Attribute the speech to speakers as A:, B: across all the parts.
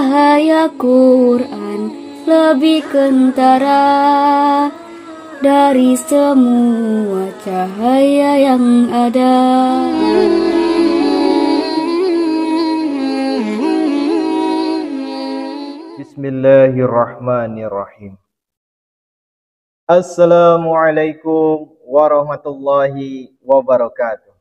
A: Cahaya Quran lebih kentara dari semua cahaya yang ada.
B: Bismillahirrahmanirrahim. Assalamualaikum warahmatullahi wabarakatuh.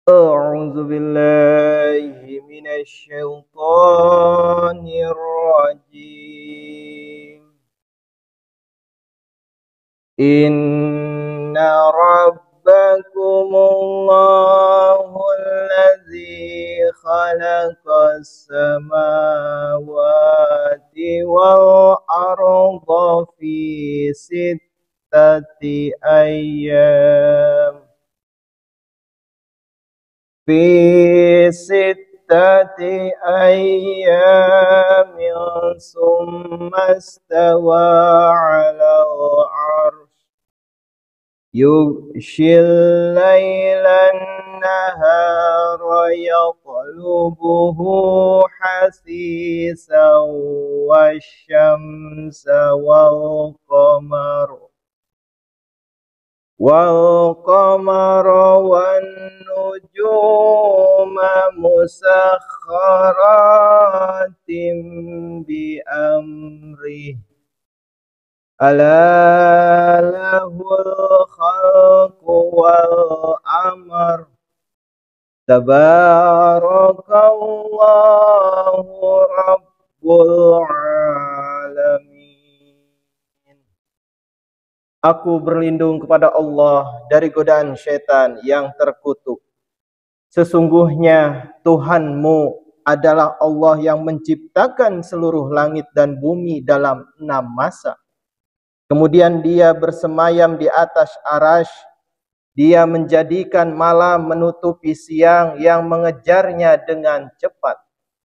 B: A'udzu billahi minasy syaithanir rajim. Inna rabbakumullahu alladzi khalaqas samawati wal arda fi sittati ayyam. Fi sittati ayyamin summa istawa 'alal 'arsy yughshil lailan nahara yatlubuhu hasisan wasyamsa wal qamara wan nujuma musakhkharatin bi amrih ala lahul khalqu wal amr tabarakallahu rabbul alamin. Aku berlindung kepada Allah dari godaan syaitan yang terkutuk. Sesungguhnya Tuhanmu adalah Allah yang menciptakan seluruh langit dan bumi dalam 6 masa. Kemudian Dia bersemayam di atas arasy. Dia menjadikan malam menutupi siang yang mengejarnya dengan cepat.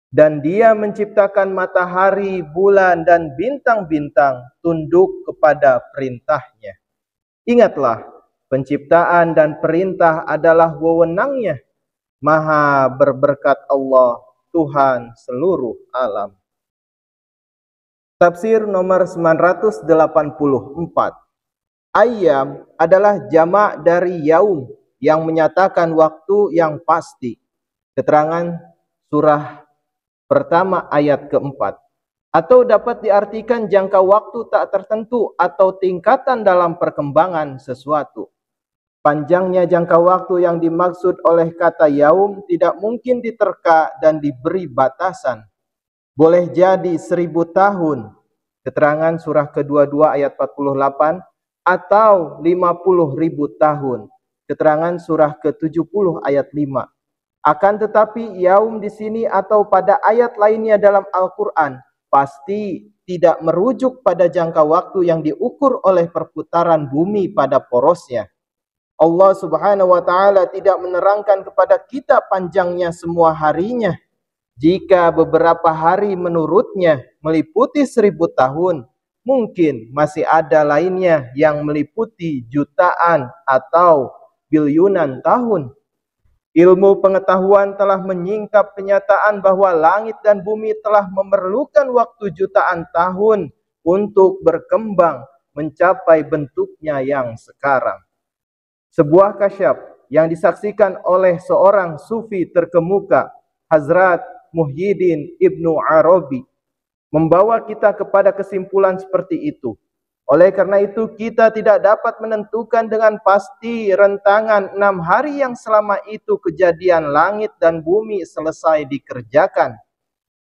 B: Dan Dia menciptakan matahari, bulan, dan bintang-bintang tunduk kepada perintahnya. Ingatlah, penciptaan dan perintah adalah wewenang-Nya. Maha berberkat Allah, Tuhan seluruh alam. Tafsir nomor 984. Ayyam adalah jamak dari yaum yang menyatakan waktu yang pasti. Keterangan surah pertama ayat keempat. Atau dapat diartikan jangka waktu tak tertentu atau tingkatan dalam perkembangan sesuatu. Panjangnya jangka waktu yang dimaksud oleh kata yaum tidak mungkin diterka dan diberi batasan. Boleh jadi 1000 tahun. Keterangan surah ke-22 ayat 48. Atau 50.000 tahun. Keterangan surah ke-70 ayat 5. Akan tetapi yaum di sini atau pada ayat lainnya dalam Al-Quran pasti tidak merujuk pada jangka waktu yang diukur oleh perputaran bumi pada porosnya. Allah Subhanahu wa Ta'ala tidak menerangkan kepada kita panjangnya semua harinya. Jika beberapa hari menurutnya meliputi 1000 tahun, mungkin masih ada lainnya yang meliputi jutaan atau biliunan tahun. Ilmu pengetahuan telah menyingkap kenyataan bahwa langit dan bumi telah memerlukan waktu jutaan tahun untuk berkembang mencapai bentuknya yang sekarang. Sebuah kasyaf yang disaksikan oleh seorang sufi terkemuka, Hazrat Muhyiddin Ibnu Arabi, membawa kita kepada kesimpulan seperti itu. Oleh karena itu kita tidak dapat menentukan dengan pasti rentangan 6 hari yang selama itu kejadian langit dan bumi selesai dikerjakan.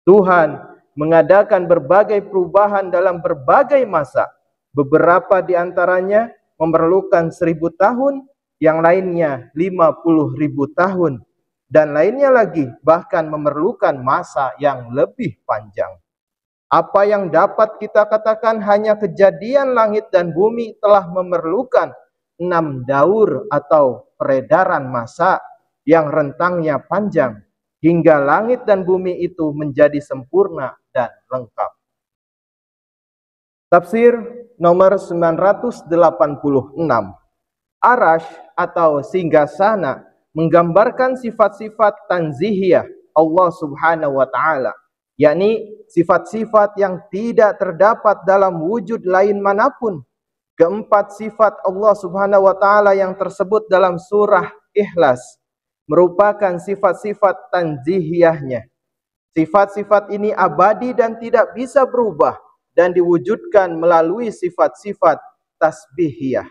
B: Tuhan mengadakan berbagai perubahan dalam berbagai masa. Beberapa di antaranya memerlukan 1000 tahun, yang lainnya 50.000 tahun, dan lainnya lagi bahkan memerlukan masa yang lebih panjang. Apa yang dapat kita katakan hanya kejadian langit dan bumi telah memerlukan 6 daur atau peredaran masa yang rentangnya panjang hingga langit dan bumi itu menjadi sempurna dan lengkap. Tafsir nomor 986. Arash atau singgasana menggambarkan sifat-sifat tanzihiyah Allah Subhanahu wa taala, yakni sifat-sifat yang tidak terdapat dalam wujud lain manapun. Keempat sifat Allah Subhanahu wa taala yang tersebut dalam surah Ikhlas merupakan sifat-sifat tanzihiyahnya. Sifat-sifat ini abadi dan tidak bisa berubah dan diwujudkan melalui sifat-sifat tasbihiyah,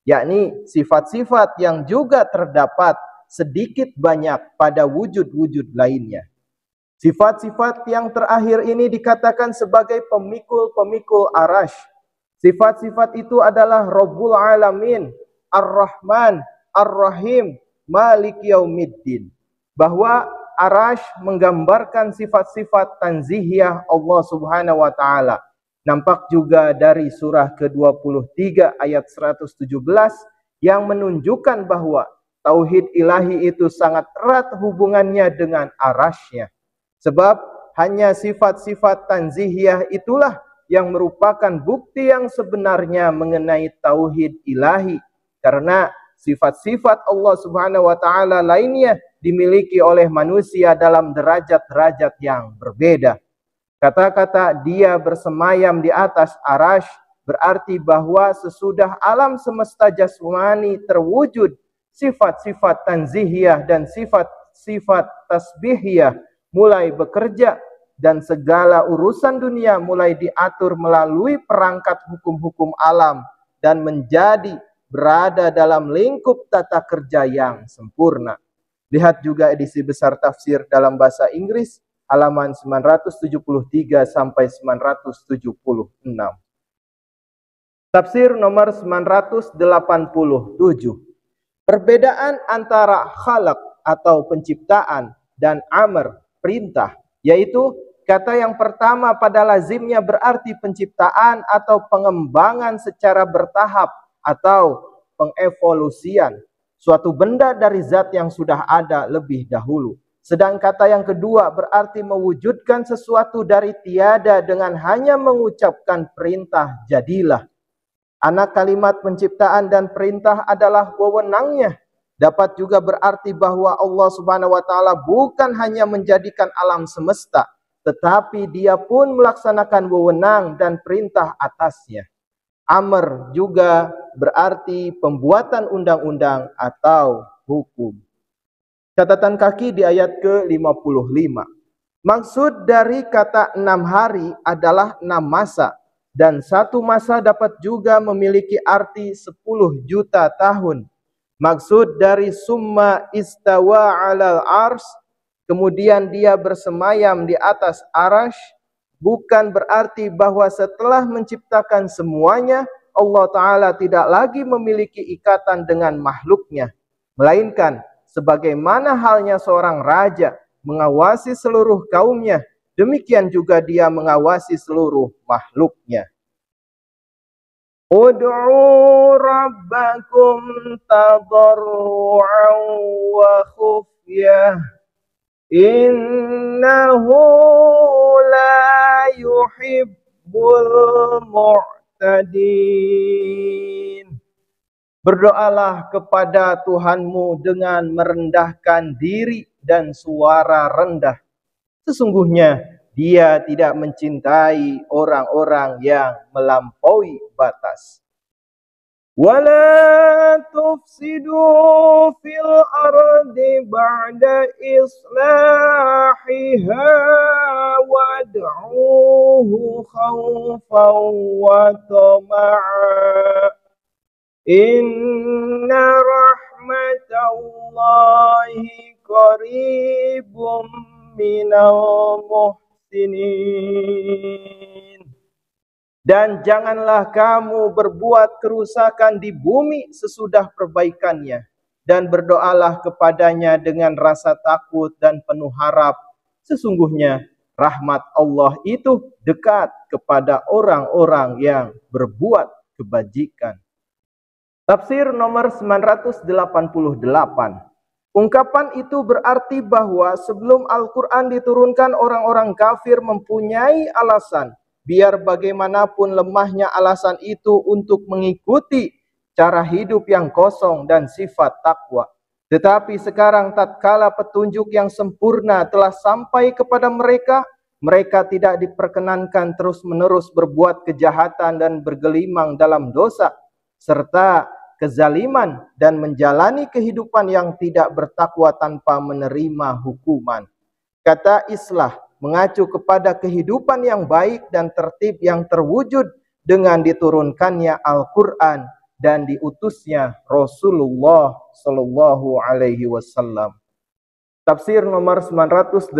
B: yakni sifat-sifat yang juga terdapat sedikit banyak pada wujud-wujud lainnya. Sifat-sifat yang terakhir ini dikatakan sebagai pemikul-pemikul arash. Sifat-sifat itu adalah Rabbul Alamin, Ar-Rahman, Ar-Rahim, Malik Yaumiddin. Bahwa arash menggambarkan sifat-sifat tanzihiyah Allah Subhanahu wa taala. Nampak juga dari surah ke-23 ayat 117 yang menunjukkan bahwa tauhid ilahi itu sangat erat hubungannya dengan arasy-Nya. Sebab hanya sifat-sifat tanzihiyah itulah yang merupakan bukti yang sebenarnya mengenai tauhid ilahi. Karena sifat-sifat Allah Subhanahu wa taala lainnya dimiliki oleh manusia dalam derajat-derajat yang berbeda. Kata-kata dia bersemayam di atas arash berarti bahwa sesudah alam semesta jasmani terwujud, sifat-sifat tanzihiyah dan sifat-sifat tasbihiyah mulai bekerja dan segala urusan dunia mulai diatur melalui perangkat hukum-hukum alam dan menjadi berada dalam lingkup tata kerja yang sempurna. Lihat juga edisi besar tafsir dalam bahasa Inggris halaman 973 sampai 976. Tafsir nomor 987. Perbedaan antara khalaq atau penciptaan dan amr, perintah, yaitu kata yang pertama pada lazimnya berarti penciptaan atau pengembangan secara bertahap atau pengevolusian suatu benda dari zat yang sudah ada lebih dahulu. Sedang kata yang kedua berarti mewujudkan sesuatu dari tiada dengan hanya mengucapkan perintah jadilah. Anak kalimat penciptaan dan perintah adalah wewenangnya. Dapat juga berarti bahwa Allah Subhanahu wa taala bukan hanya menjadikan alam semesta, tetapi dia pun melaksanakan wewenang dan perintah atasnya. Amr juga berarti pembuatan undang-undang atau hukum. Catatan kaki di ayat ke-55. Maksud dari kata 6 hari adalah 6 masa. Dan 1 masa dapat juga memiliki arti 10 juta tahun. Maksud dari summa istawa alal ars, kemudian dia bersemayam di atas arash, bukan berarti bahwa setelah menciptakan semuanya, Allah Ta'ala tidak lagi memiliki ikatan dengan makhluknya. Melainkan, sebagaimana halnya seorang raja mengawasi seluruh kaumnya, demikian juga dia mengawasi seluruh makhluknya. Ud'u rabbakum tadarru'an wa khufyah, innahu la yuhibbul mu'tadin. Berdoalah kepada Tuhanmu dengan merendahkan diri dan suara rendah. Sesungguhnya dia tidak mencintai orang-orang yang melampaui batas. Wala tufsidu fil ardi ba'da islahiha wad'uhu khawfan wa tama'a. Inna rahmatallahi qaribum minal muhsinin. Dan janganlah kamu berbuat kerusakan di bumi sesudah perbaikannya, dan berdoalah kepadanya dengan rasa takut dan penuh harap. Sesungguhnya rahmat Allah itu dekat kepada orang-orang yang berbuat kebajikan. Tafsir nomor 988. Ungkapan itu berarti bahwa sebelum Al-Quran diturunkan, orang-orang kafir mempunyai alasan, biar bagaimanapun lemahnya alasan itu, untuk mengikuti cara hidup yang kosong dan sifat takwa. Tetapi sekarang tatkala petunjuk yang sempurna telah sampai kepada mereka, mereka tidak diperkenankan terus-menerus berbuat kejahatan dan bergelimang dalam dosa, serta kezaliman dan menjalani kehidupan yang tidak bertakwa tanpa menerima hukuman. Kata islah mengacu kepada kehidupan yang baik dan tertib yang terwujud dengan diturunkannya Al-Quran dan diutusnya Rasulullah Sallallahu Alaihi Wasallam. Tafsir nomor 989.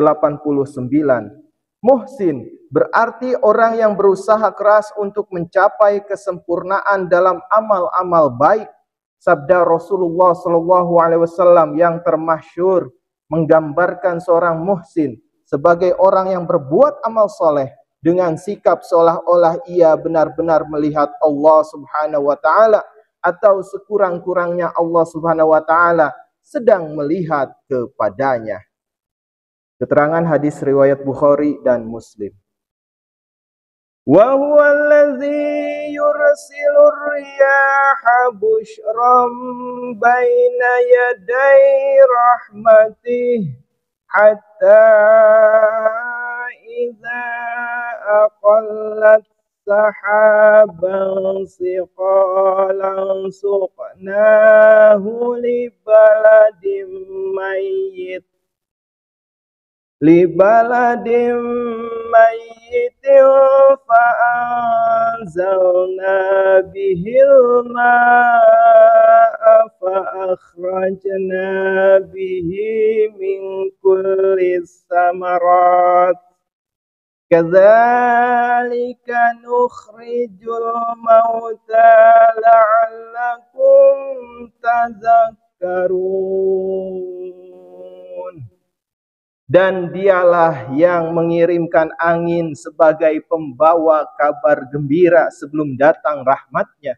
B: Muhsin berarti orang yang berusaha keras untuk mencapai kesempurnaan dalam amal-amal baik. Sabda Rasulullah Sallallahu Alaihi Wasallam yang termasyhur menggambarkan seorang muhsin sebagai orang yang berbuat amal soleh dengan sikap seolah-olah ia benar-benar melihat Allah Subhanahu wa taala atau sekurang-kurangnya Allah Subhanahu wa taala sedang melihat kepadanya. Keterangan hadis riwayat Bukhari dan Muslim. Wa huwa allazi yursilur riyaha bushram baina yaday rahmatih hatta idza aqallat sahaban siqalan suqnahu li baladin mayyitin fa'anzalna bihil ma'a fa'akhrajna bihi min kullis samarat kadzalika nukhrijul mauta la'allakum tadhakkarun. Dan dialah yang mengirimkan angin sebagai pembawa kabar gembira sebelum datang rahmatnya.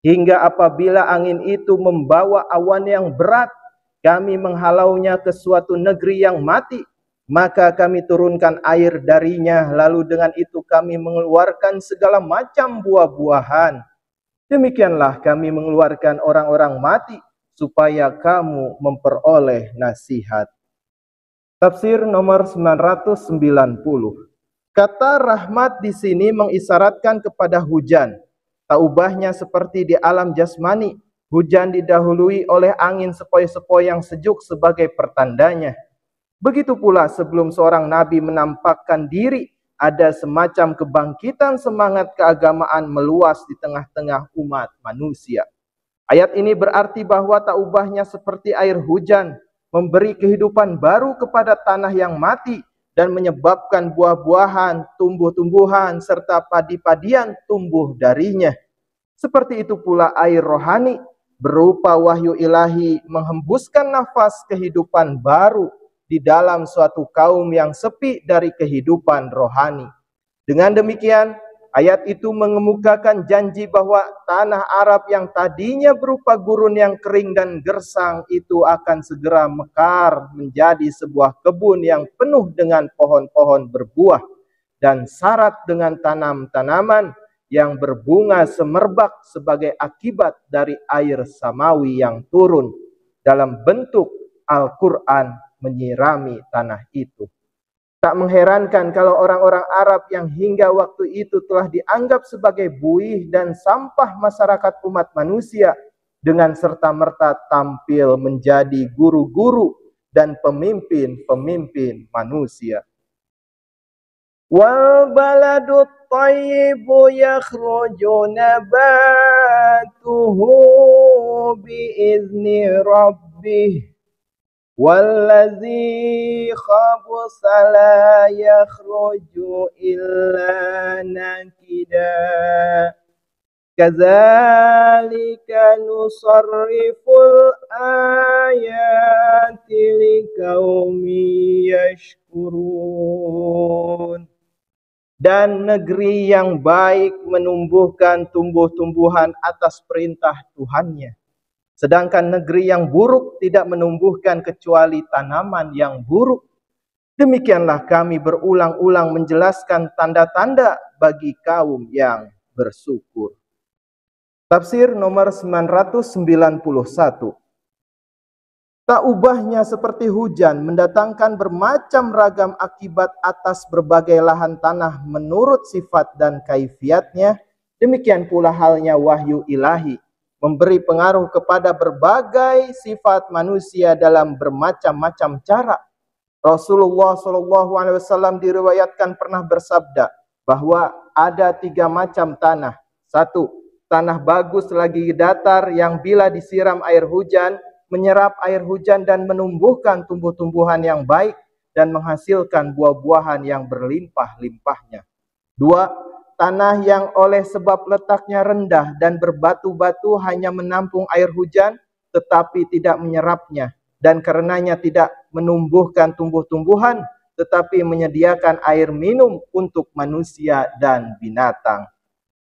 B: Hingga apabila angin itu membawa awan yang berat, kami menghalaunya ke suatu negeri yang mati. Maka kami turunkan air darinya, lalu dengan itu kami mengeluarkan segala macam buah-buahan. Demikianlah kami mengeluarkan orang-orang mati, supaya kamu memperoleh nasihat. Tafsir nomor 990. Kata rahmat di sini mengisyaratkan kepada hujan. Tak ubahnya seperti di alam jasmani, hujan didahului oleh angin sepoi-sepoi yang sejuk sebagai pertandanya. Begitu pula sebelum seorang nabi menampakkan diri, ada semacam kebangkitan semangat keagamaan meluas di tengah-tengah umat manusia. Ayat ini berarti bahwa tak ubahnya seperti air hujan, memberi kehidupan baru kepada tanah yang mati dan menyebabkan buah-buahan, tumbuh-tumbuhan serta padi-padian tumbuh darinya. Seperti itu pula air rohani berupa wahyu ilahi menghembuskan nafas kehidupan baru di dalam suatu kaum yang sepi dari kehidupan rohani. Dengan demikian, ayat itu mengemukakan janji bahwa tanah Arab yang tadinya berupa gurun yang kering dan gersang itu akan segera mekar menjadi sebuah kebun yang penuh dengan pohon-pohon berbuah dan syarat dengan tanam-tanaman yang berbunga semerbak sebagai akibat dari air samawi yang turun dalam bentuk Al-Quran menyirami tanah itu. Tak mengherankan kalau orang-orang Arab yang hingga waktu itu telah dianggap sebagai buih dan sampah masyarakat umat manusia dengan serta-merta tampil menjadi guru-guru dan pemimpin-pemimpin manusia. Wal baladut thayyibu yakhruju nabatuhu biizni rabbih wallazi khabutha la yakhruju illa nakida kadzalika nusarriful ayati liqaumin yashkurun. Dan negeri yang baik menumbuhkan tumbuh-tumbuhan atas perintah Tuhannya. Sedangkan negeri yang buruk tidak menumbuhkan kecuali tanaman yang buruk. Demikianlah kami berulang-ulang menjelaskan tanda-tanda bagi kaum yang bersyukur. Tafsir nomor 991. Tak ubahnya seperti hujan mendatangkan bermacam ragam akibat atas berbagai lahan tanah menurut sifat dan kaifiatnya, demikian pula halnya wahyu ilahi memberi pengaruh kepada berbagai sifat manusia dalam bermacam-macam cara. Rasulullah SAW diriwayatkan pernah bersabda bahwa ada 3 macam tanah. 1. Tanah bagus lagi datar yang bila disiram air hujan menyerap air hujan dan menumbuhkan tumbuh-tumbuhan yang baik dan menghasilkan buah-buahan yang berlimpah-limpahnya. 2. Tanah yang oleh sebab letaknya rendah dan berbatu-batu hanya menampung air hujan tetapi tidak menyerapnya, dan karenanya tidak menumbuhkan tumbuh-tumbuhan tetapi menyediakan air minum untuk manusia dan binatang.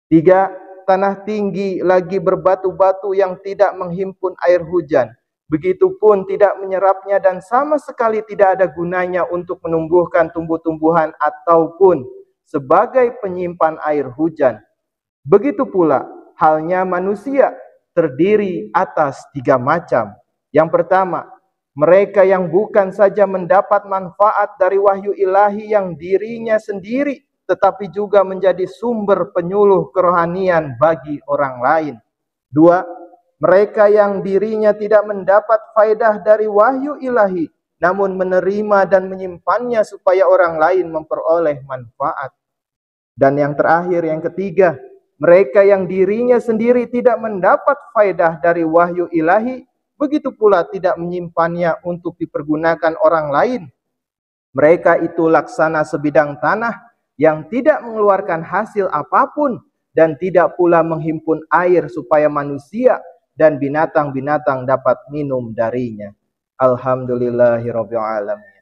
B: 3. Tanah tinggi lagi berbatu-batu yang tidak menghimpun air hujan, begitupun tidak menyerapnya dan sama sekali tidak ada gunanya untuk menumbuhkan tumbuh-tumbuhan ataupun sebagai penyimpan air hujan. Begitu pula halnya manusia terdiri atas 3 macam. Yang pertama, mereka yang bukan saja mendapat manfaat dari wahyu ilahi yang dirinya sendiri, tetapi juga menjadi sumber penyuluh kerohanian bagi orang lain. 2. Mereka yang dirinya tidak mendapat faedah dari wahyu ilahi, namun menerima dan menyimpannya supaya orang lain memperoleh manfaat. Dan yang terakhir, yang ketiga, mereka yang dirinya sendiri tidak mendapat faedah dari wahyu ilahi, begitu pula tidak menyimpannya untuk dipergunakan orang lain. Mereka itu laksana sebidang tanah yang tidak mengeluarkan hasil apapun dan tidak pula menghimpun air supaya manusia dan binatang-binatang dapat minum darinya. Alhamdulillahirabbil alamin.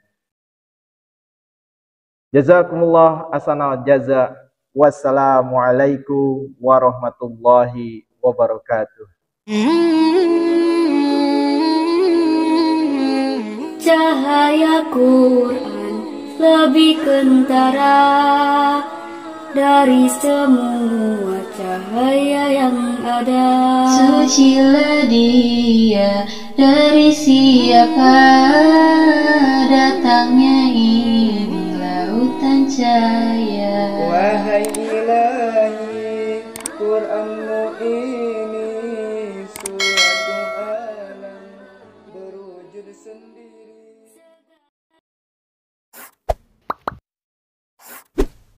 B: Jazakumullah ahsanal jaza. Wassalamualaikum warahmatullahi wabarakatuh.
A: Cahaya Quran lebih kentara dari semua cahaya yang ada.
C: Sucilah dia dari siapa datangnya ini lautan cahaya.
B: Wahai